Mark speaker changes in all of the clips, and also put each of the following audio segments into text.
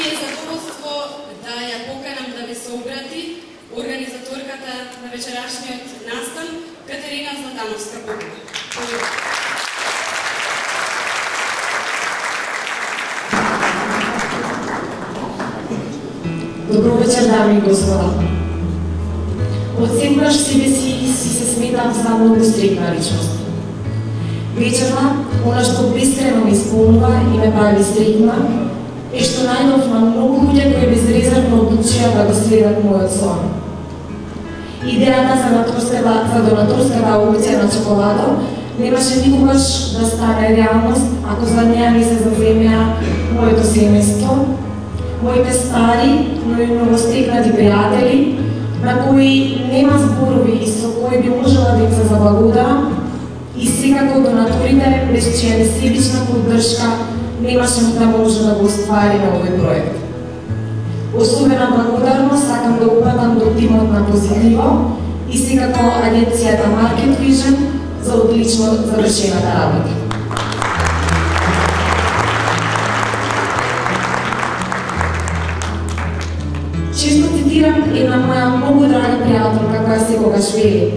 Speaker 1: ми е задоволство да ја поканам да ви се обрати организаторката на вечерашниот настан Катерина Златановска-Букова.
Speaker 2: Добро вечер, дами и господа. Од секогаш себе си се сметам за многу стрикна личност. Вечерна, она што бескрајно ме исполнува и ме прави среќна, е што најдов на многу луѓе кои безрезервно одлучија да го следат мојот сон. Идејата за донаторската аукција на чоколадо немаше никогаш да стане реалност ако за неа не се заземеа моето семејство, моите стари, но и новостекнати пријатели, на кои нема зборови со кои би можела да им се заблагодарам, и секако донаторите, без чија несебична поддршка немаше да може да го оствариме овој проект. Особена благодарност сакам да упатам до тимот на Позитиво и секако агенцијата Market Vision за одлично завршената работа. Често цитирам една моја многу драга пријателка која секогаш вели: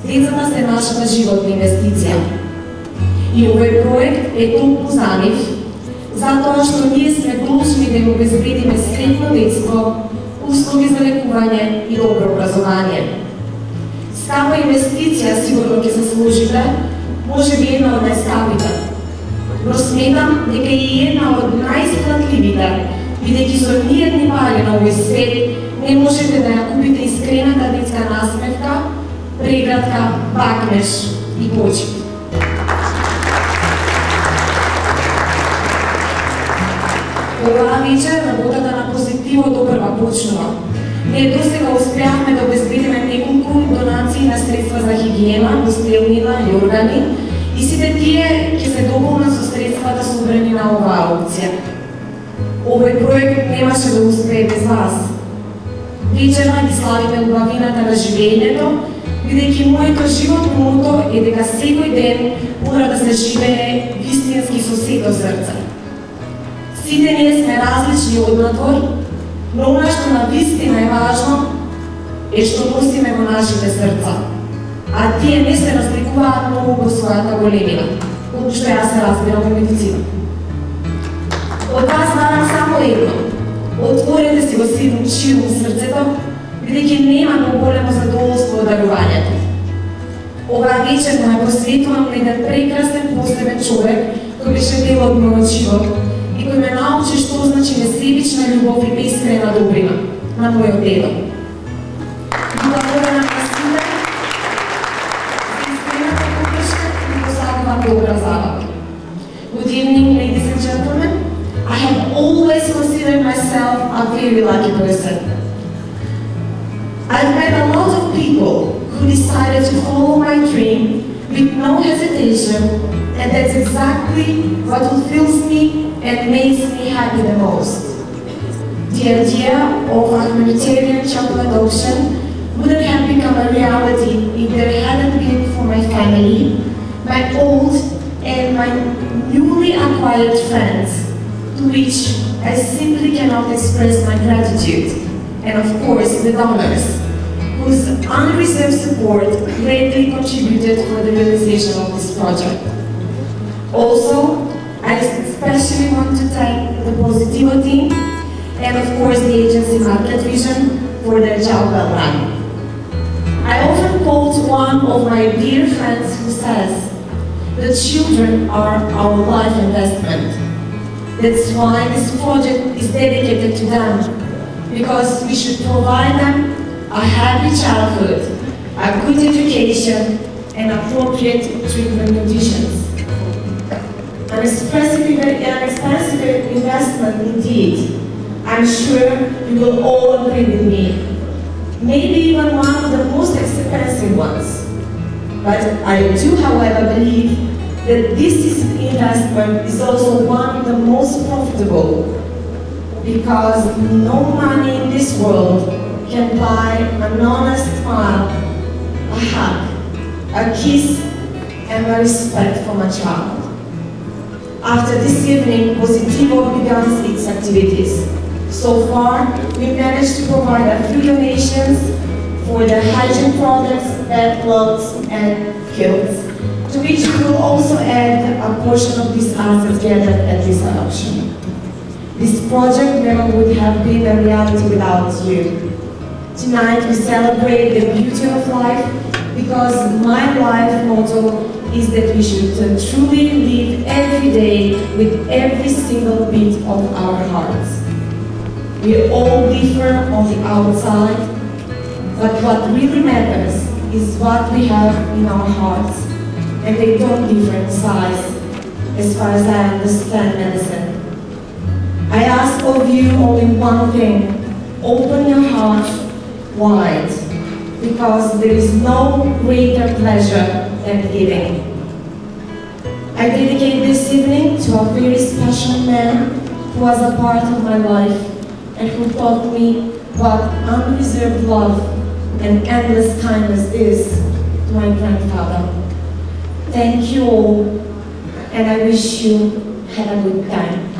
Speaker 2: децата се нашата животна инвестиција. И овој проект е толку за нив, затоа што ние сме должни да им обезбедиме среќно детство, услови за лекување и добро образование. Скапа инвестиција сигурно ќе се сложите, може би една од најскапите, но сметам дека и една од најисплатливите, бидејќи со ниедни пари на овој свет не можете да ја купите искрената детска насмевка, прегратка, бакнеш и почит. Оваа вечер работата на Позитиво добрва почнува. Ние досега успеавме да обезбедиме неколку донации на средства за хигиена, гостелнина и органи, и сите тие ќе се дополнат со средствата собрани на оваа аукција. Овој проект немаше да успее без вас. Вечерна ги славиме убавината на живењето, бидејќи моето животно мото е дека секој ден мора да се живее вистински со сето срце. Сите ние сме различни однадвор, но она што на вистина е важно е што носиме во нашите срца, а тие не се разликуваат многу во својата големина, од што јас се разбирам во медицина. Од вас барам само едно: отворете си го сивно чилно срцето, бидејќи нема поголемо задоволство од дарувањето. Оваа вечер ме посветувам на еден прекрасен посебен човек кој беше дел од мојот живот и кој ме научи што значи несебична љубов и бескрајна добрина на мојот дедо. Благодарам на сите за искрената поддршка и посакувам добра забава. Good evening, ladies and gentlemen. I have always considered myself a very lucky person. I've met a lot of people who decided to follow my dream with no hesitation, and that's exactly what fulfills me and makes me happy the most. The idea of a humanitarian chocolate auction wouldn't have become a reality if there hadn't been for my family, my old and my newly acquired friends, to which I simply cannot express my gratitude, and of course the donors, whose unreserved support greatly contributed for the realization of this project. Also, I especially want to thank the Positivo team and of course the agency Market Vision for their job well done. I often quote one of my dear friends who says, "The children are our life investment." That's why this project is dedicated to them, because we should provide them a happy childhood, a good education, and appropriate treatment conditions. An expensive investment indeed. I'm sure you will all agree with me. Maybe even one of the most expensive ones. But I do, however, believe that this investment is also one of the most profitable, because no money in this world can buy an honest smile, a hug, a kiss, and a respect from a child. After this evening, Positivo begins its activities. So far, we managed to provide a few donations for the hygiene products, bedclothes, and quilts, to which we will also add a portion of these assets gathered at this auction. This project never would have been a reality without you. Tonight we celebrate the beauty of life because my life motto is that we should truly live every day with every single beat of our hearts. We all differ on the outside, but what really matters is what we have in our hearts, and they don't differ in size, as far as I understand medicine. I ask of you only one thing: open your heart wide, because there is no greater pleasure than giving. I dedicate this evening to a very special man who was a part of my life and who taught me what unreserved love and endless kindness is, to my grandfather. Thank you all, and I wish you had a good time.